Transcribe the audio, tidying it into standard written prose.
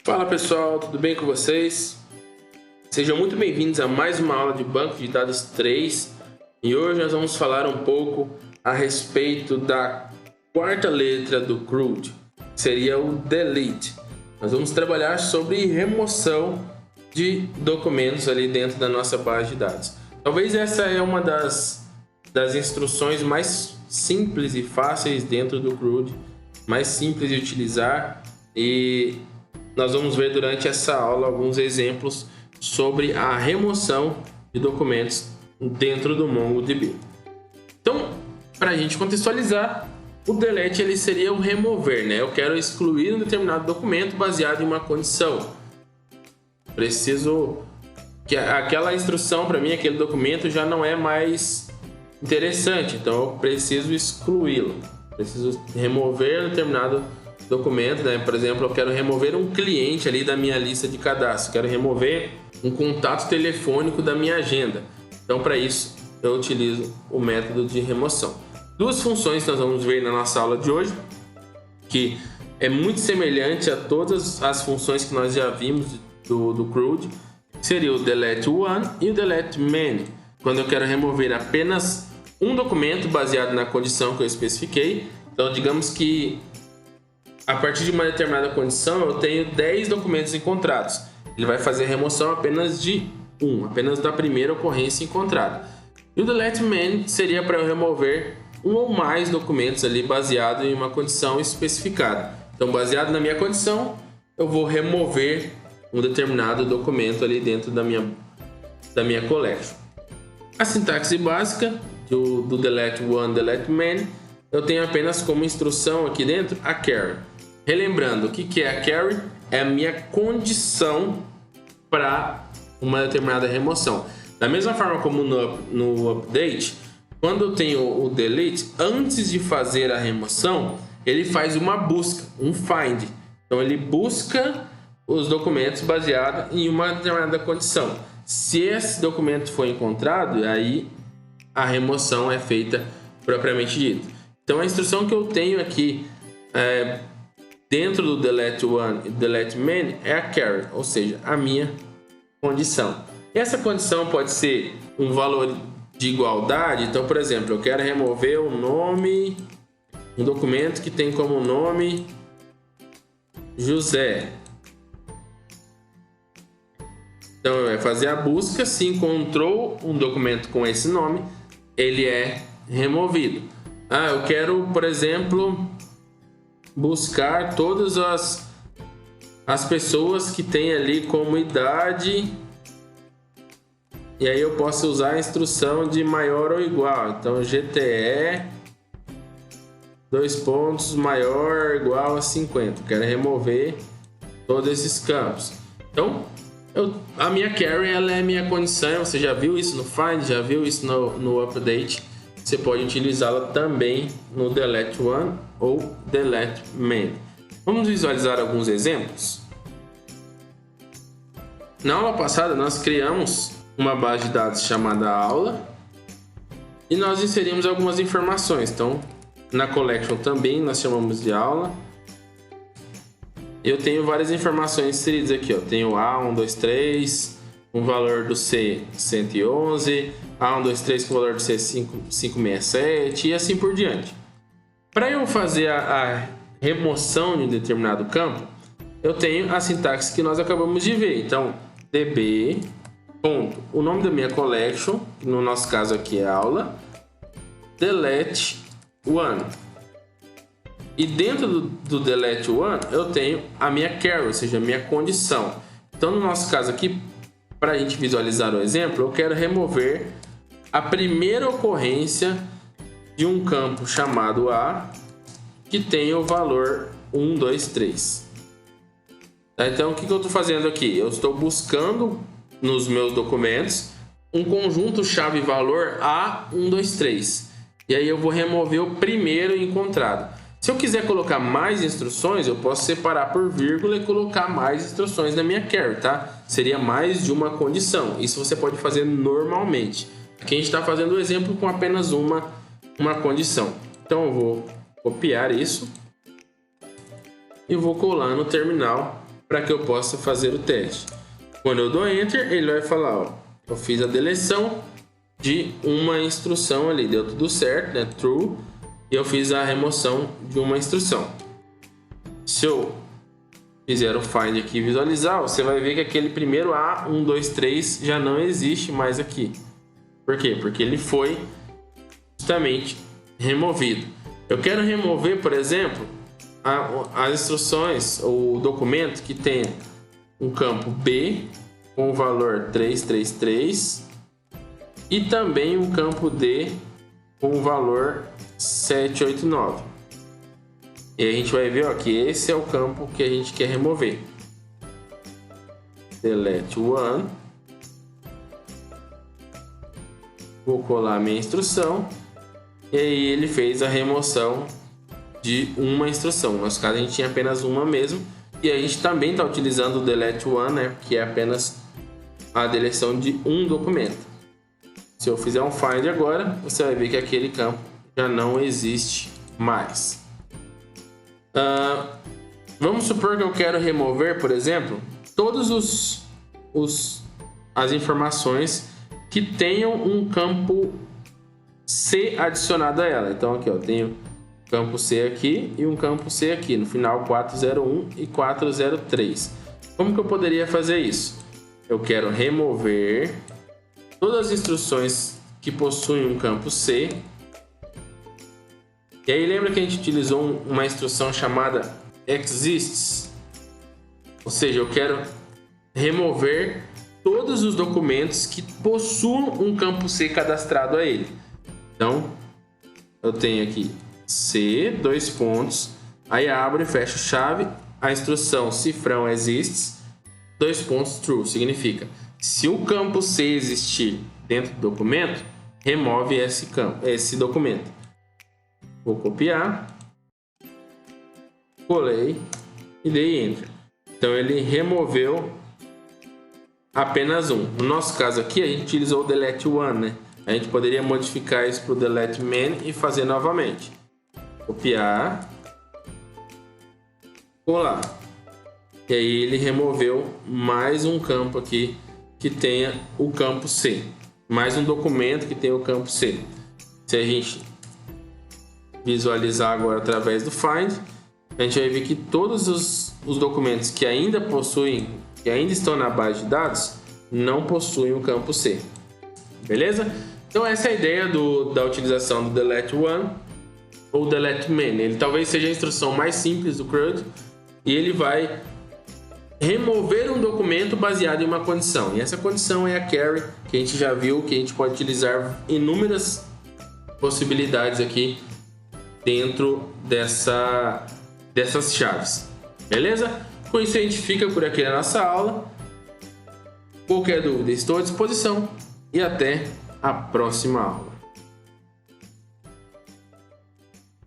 Fala pessoal, tudo bem com vocês? Sejam muito bem-vindos a mais uma aula de Banco de Dados 3 e hoje nós vamos falar um pouco a respeito da quarta letra do CRUD, que seria o delete. Nós vamos trabalhar sobre remoção de documentos ali dentro da nossa base de dados. Talvez essa é uma das instruções mais simples e fáceis dentro do CRUD, mais simples de utilizar, e nós vamos ver durante essa aula alguns exemplos sobre a remoção de documentos dentro do MongoDB. Então, para a gente contextualizar, o delete ele seria o remover, né? Eu quero excluir um determinado documento baseado em uma condição. Preciso que aquela instrução para mim, aquele documento já não é mais interessante, então eu preciso excluí-lo. Preciso remover um determinado documento, né? Por exemplo, eu quero remover um cliente ali da minha lista de cadastro, quero remover um contato telefônico da minha agenda. Então, para isso, eu utilizo o método de remoção. Duas funções que nós vamos ver na nossa aula de hoje, que é muito semelhante a todas as funções que nós já vimos do CRUD, seria o delete one e o delete many. Quando eu quero remover apenas um documento baseado na condição que eu especifiquei, então digamos que a partir de uma determinada condição eu tenho 10 documentos encontrados. Ele vai fazer a remoção apenas de um, apenas da primeira ocorrência encontrada. E o delete many seria para eu remover um ou mais documentos ali baseado em uma condição especificada. Então, baseado na minha condição, eu vou remover um determinado documento ali dentro da minha collection. A sintaxe básica do delete one, delete many, eu tenho apenas como instrução aqui dentro a carry. Relembrando, o que é a carry? É a minha condição para uma determinada remoção. Da mesma forma como no update, quando eu tenho o delete, antes de fazer a remoção, ele faz uma busca, um find. Então ele busca os documentos baseado em uma determinada condição. Se esse documento for encontrado, aí a remoção é feita propriamente dita. Então a instrução que eu tenho aqui dentro do delete one e delete many é a carry, ou seja, a minha condição. Essa condição pode ser um valor de igualdade. Então, por exemplo, eu quero remover o nome, um documento que tem como nome José. Então, vai fazer a busca. Se encontrou um documento com esse nome, ele é removido. Eu quero, por exemplo, buscar todas as pessoas que têm ali como idade, e aí eu posso usar a instrução de maior ou igual. Então GTE maior ou igual a 50. Quero remover todos esses campos. Então a minha carry ela é a minha condição. Você já viu isso no find, já viu isso no update. Você pode utilizá-la também no delete one ou delete many. Vamos visualizar alguns exemplos. Na aula passada nós criamos uma base de dados chamada aula e nós inserimos algumas informações. Então na collection também nós chamamos de aula. Eu tenho várias informações inseridas aqui. Eu tenho A1, 2, 3, um valor do C 111, A1, 2, 3 com o valor do C 567 e assim por diante. Para eu fazer a remoção de um determinado campo, eu tenho a sintaxe que nós acabamos de ver. Então db o nome da minha collection, que no nosso caso aqui é aula, delete one. E dentro do delete one eu tenho a minha carry, ou seja, a minha condição. Então no nosso caso aqui, para a gente visualizar o exemplo, eu quero remover a primeira ocorrência de um campo chamado A, que tem o valor 1, 2, 3. Então o que eu estou fazendo aqui? Eu estou buscando nos meus documentos um conjunto chave-valor A123. E aí eu vou remover o primeiro encontrado. Se eu quiser colocar mais instruções, eu posso separar por vírgula e colocar mais instruções na minha carry, tá? Seria mais de uma condição. Isso você pode fazer normalmente. Aqui a gente está fazendo o exemplo com apenas uma condição. Então eu vou copiar isso e vou colar no terminal para que eu possa fazer o teste. Quando eu dou Enter, ele vai falar, ó, eu fiz a deleção de uma instrução ali, deu tudo certo, né? True, e eu fiz a remoção de uma instrução. Se eu fizer o find aqui e visualizar, você vai ver que aquele primeiro A, 1, 2, 3 já não existe mais aqui. Por quê? Porque ele foi justamente removido. Eu quero remover, por exemplo, as instruções ou o documento que tenha um campo B com o valor 333 e também um campo D com o valor 789. E a gente vai ver, ó, que esse é o campo que a gente quer remover. Delete one. Vou colar minha instrução. E aí ele fez a remoção de uma instrução. No nosso caso a gente tinha apenas uma mesmo. E a gente também está utilizando o delete one, né, que é apenas a deleção de um documento. Se eu fizer um find agora, você vai ver que aquele campo já não existe mais. Vamos supor que eu quero remover, por exemplo, todos as informações que tenham um campo C adicionado a ela. Então aqui, ó, tenho campo C aqui e um campo C aqui, no final 401 e 403. Como que eu poderia fazer isso? Eu quero remover todas as instruções que possuem um campo C. E aí lembra que a gente utilizou uma instrução chamada exists? Ou seja, eu quero remover todos os documentos que possuam um campo C cadastrado a ele. Então, eu tenho aqui C, dois pontos, aí abro e fecho chave, a instrução cifrão exists, dois pontos true, significa se o campo C existir dentro do documento, remove esse documento. Vou copiar, colei e dei Enter. Então ele removeu apenas um. No nosso caso aqui a gente utilizou o delete one, né? A gente poderia modificar isso para o delete man e fazer novamente. Copiar, colar. E aí ele removeu mais um campo aqui que tenha o campo C. Mais um documento que tenha o campo C. Se a gente visualizar agora através do find, a gente vai ver que todos os documentos que ainda estão na base de dados não possuem o campo C. Beleza? Então essa é a ideia da utilização do delete one ou delete man. Ele talvez seja a instrução mais simples do CRUD e ele vai remover um documento baseado em uma condição. E essa condição é a carry, que a gente já viu que a gente pode utilizar inúmeras possibilidades aqui dentro dessas chaves. Beleza? Com isso a gente fica por aqui na nossa aula. Qualquer dúvida, estou à disposição e até a próxima aula.